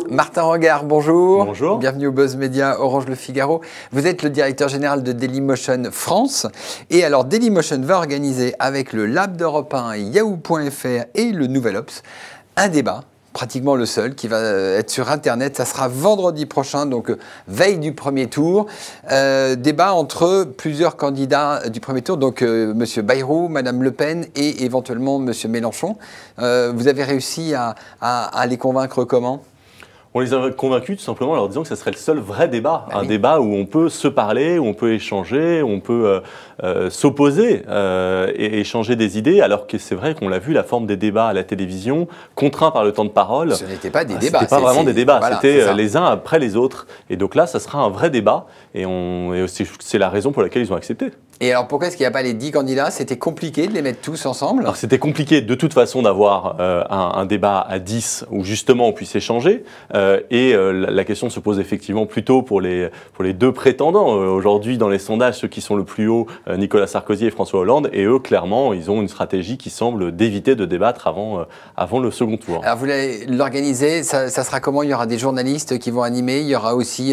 Martin Regard, bonjour. Bonjour. Bienvenue au Buzz Media Orange Le Figaro. Vous êtes le directeur général de Dailymotion France. Et alors, Dailymotion va organiser avec le Lab d'Europe 1, Yahoo.fr et le Nouvel Obs un débat, pratiquement le seul, qui va être sur Internet. Ça sera vendredi prochain, donc veille du premier tour. Débat entre plusieurs candidats du premier tour, donc M. Bayrou, Mme Le Pen et éventuellement M. Mélenchon. Vous avez réussi à les convaincre comment ? On les a convaincus tout simplement en leur disant que ce serait le seul vrai débat, un débat où on peut se parler, où on peut échanger, où on peut s'opposer et échanger des idées, alors que c'est vrai qu'on l'a vu, la forme des débats à la télévision, contraints par le temps de parole. Ce n'était pas des débats. C'était pas vraiment des débats, voilà, c'était les uns après les autres. Et donc là, ça sera un vrai débat et c'est la raison pour laquelle ils ont accepté. Et alors pourquoi est-ce qu'il n'y a pas les 10 candidats? C'était compliqué de les mettre tous ensemble? Alors c'était compliqué de toute façon d'avoir un débat à 10 où justement on puisse échanger. La question se pose effectivement plutôt pour les deux prétendants. Aujourd'hui, dans les sondages, ceux qui sont le plus haut, Nicolas Sarkozy et François Hollande, et eux, clairement, ils ont une stratégie qui semble d'éviter de débattre avant le second tour. Alors vous l'organisez, ça sera comment? Il y aura des journalistes qui vont animer, il y aura aussi,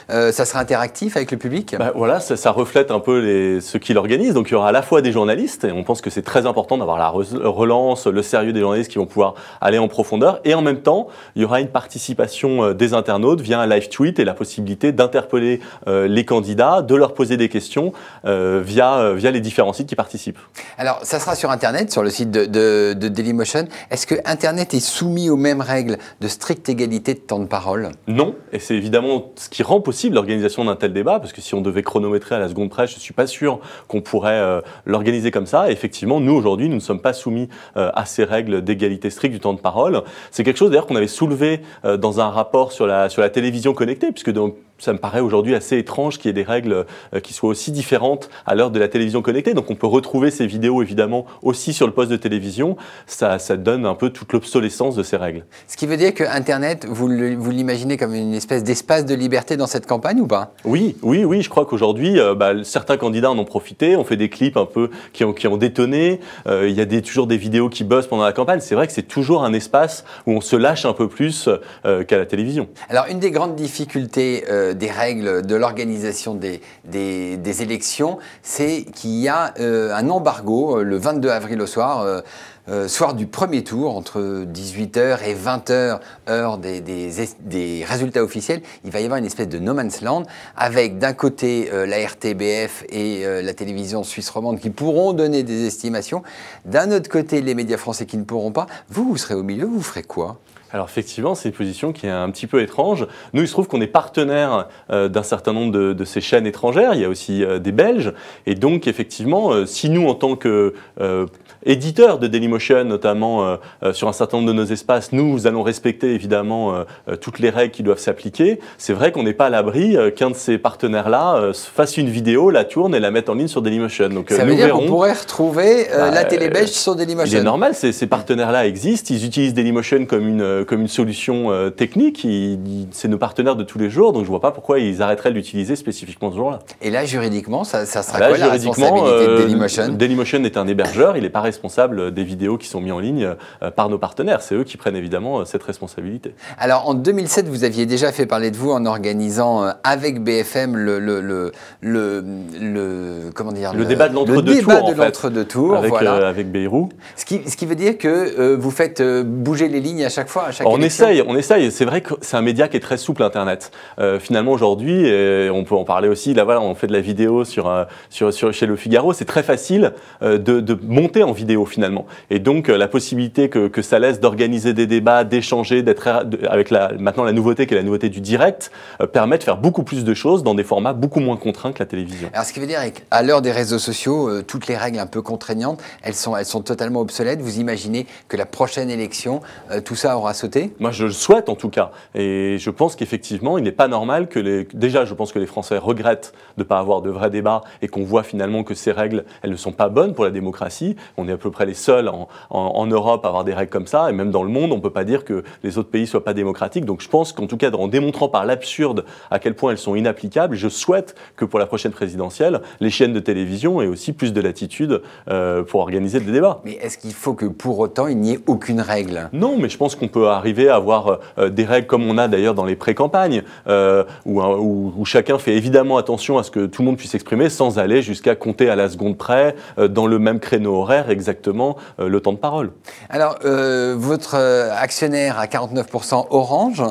ça sera interactif avec le public? Voilà, ça reflète un peu ceux qui l'organisent. Donc il y aura à la fois des journalistes, et on pense que c'est très important d'avoir la relance, le sérieux des journalistes qui vont pouvoir aller en profondeur, et en même temps, il y aura une participation des internautes via un live tweet et la possibilité d'interpeller les candidats, de leur poser des questions via les différents sites qui participent. Alors, ça sera sur Internet, sur le site de Dailymotion. Est-ce que Internet est soumis aux mêmes règles de stricte égalité de temps de parole? Non, et c'est évidemment ce qui rend possible l'organisation d'un tel débat, parce que si on devait chronométrer à la seconde près, je ne suis pas sûr qu'on pourrait l'organiser comme ça. Et effectivement, nous, aujourd'hui, nous ne sommes pas soumis à ces règles d'égalité stricte du temps de parole. C'est quelque chose, d'ailleurs, qu'on avait soulevé dans un rapport sur la télévision connectée, puisque ça me paraît aujourd'hui assez étrange qu'il y ait des règles qui soient aussi différentes à l'heure de la télévision connectée. Donc on peut retrouver ces vidéos évidemment aussi sur le poste de télévision. Ça donne un peu toute l'obsolescence de ces règles. Ce qui veut dire que Internet, vous l'imaginez comme une espèce d'espace de liberté dans cette campagne ou pas? Oui, je crois qu'aujourd'hui, certains candidats en ont profité, ont fait des clips un peu qui ont détonné. Il y a toujours des vidéos qui buzzent pendant la campagne. C'est vrai que c'est toujours un espace où on se lâche un peu plus qu'à la télévision. Alors une des grandes difficultés des règles de l'organisation des élections, c'est qu'il y a un embargo le 22 avril au soir, soir du premier tour, entre 18h et 20h, heure des résultats officiels. Il va y avoir une espèce de no man's land, avec d'un côté la RTBF et la télévision suisse romande qui pourront donner des estimations, d'un autre côté les médias français qui ne pourront pas. Vous serez au milieu, vous ferez quoi? Alors effectivement, c'est une position qui est un petit peu étrange. Nous, il se trouve qu'on est partenaire d'un certain nombre de ces chaînes étrangères. Il y a aussi des Belges. Et donc, effectivement, si nous, en tant que éditeurs de Dailymotion, notamment sur un certain nombre de nos espaces, nous allons respecter évidemment toutes les règles qui doivent s'appliquer, c'est vrai qu'on n'est pas à l'abri qu'un de ces partenaires-là fasse une vidéo, la tourne et la mette en ligne sur Dailymotion. Donc, ça veut dire qu'on pourrait retrouver la télé belge sur Dailymotion? Il est normal, ces partenaires-là existent. Ils utilisent Dailymotion comme une solution technique. C'est nos partenaires de tous les jours, donc je ne vois pas pourquoi ils arrêteraient de l'utiliser spécifiquement ce jour-là. Et là, juridiquement, ça sera quoi la responsabilité de Dailymotion? Dailymotion est un hébergeur, il n'est pas responsable des vidéos qui sont mises en ligne par nos partenaires. C'est eux qui prennent évidemment cette responsabilité. Alors, en 2007, vous aviez déjà fait parler de vous en organisant avec BFM le débat de l'entre-deux tours, avec Bayrou. Ce qui veut dire que vous faites bouger les lignes à chaque fois, à chaque élection. On essaye. C'est vrai que c'est un média qui est très souple, Internet. Finalement, aujourd'hui, on peut en parler aussi, là, voilà, on fait de la vidéo chez Le Figaro, c'est très facile de monter en vidéo, finalement. Et donc, la possibilité que ça laisse d'organiser des débats, d'échanger, avec maintenant la nouveauté qui est la nouveauté du direct, permet de faire beaucoup plus de choses dans des formats beaucoup moins contraints que la télévision. Alors, ce qui veut dire qu'à l'heure des réseaux sociaux, toutes les règles un peu contraignantes, elles sont totalement obsolètes. Vous imaginez que la prochaine élection, tout ça aura sauter? Moi, je le souhaite en tout cas. Et je pense qu'effectivement, il n'est pas normal que Déjà, je pense que les Français regrettent de ne pas avoir de vrais débats et qu'on voit finalement que ces règles, elles ne sont pas bonnes pour la démocratie. On est à peu près les seuls en Europe à avoir des règles comme ça. Et même dans le monde, on ne peut pas dire que les autres pays ne soient pas démocratiques. Donc je pense qu'en tout cas, en démontrant par l'absurde à quel point elles sont inapplicables, je souhaite que pour la prochaine présidentielle, les chaînes de télévision aient aussi plus de latitude pour organiser des débats. Mais est-ce qu'il faut que pour autant, il n'y ait aucune règle? Non, mais je pense qu'on peut arriver à avoir des règles comme on a d'ailleurs dans les pré-campagnes, où chacun fait évidemment attention à ce que tout le monde puisse s'exprimer sans aller jusqu'à compter à la seconde près, dans le même créneau horaire exactement, le temps de parole. Alors, votre actionnaire à 49% Orange,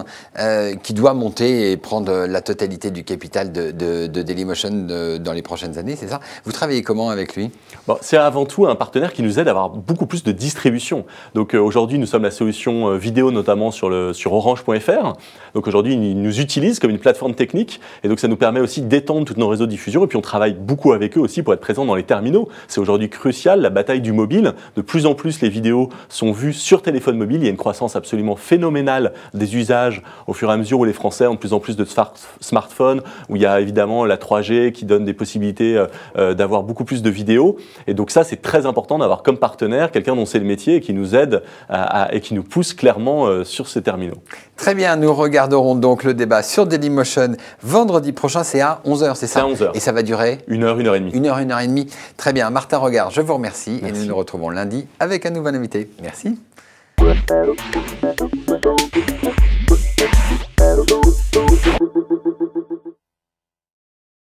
qui doit monter et prendre la totalité du capital de Dailymotion dans les prochaines années, c'est ça? Vous travaillez comment avec lui? Bon, c'est avant tout un partenaire qui nous aide à avoir beaucoup plus de distribution. Donc aujourd'hui, nous sommes la solution vidéo notamment sur orange.fr. Donc aujourd'hui, ils nous utilisent comme une plateforme technique et donc ça nous permet aussi d'étendre tous nos réseaux de diffusion. Et puis on travaille beaucoup avec eux aussi pour être présents dans les terminaux. C'est aujourd'hui crucial, la bataille du mobile. De plus en plus, les vidéos sont vues sur téléphone mobile. Il y a une croissance absolument phénoménale des usages au fur et à mesure où les Français ont de plus en plus de smartphones, où il y a évidemment la 3G qui donne des possibilités d'avoir beaucoup plus de vidéos. Et donc ça, c'est très important d'avoir comme partenaire quelqu'un dont c'est le métier et qui nous aide et qui nous pousse clairement sur ces terminaux. Très bien, nous regarderons donc le débat sur Dailymotion vendredi prochain, c'est à 11h, c'est ça? C'est à 11h. Et ça va durer 1 heure, 1 heure et demie. 1 heure, 1 heure et demie. Très bien, Martin Regard, je vous remercie. Merci. Et nous nous retrouvons lundi avec un nouvel invité. Merci.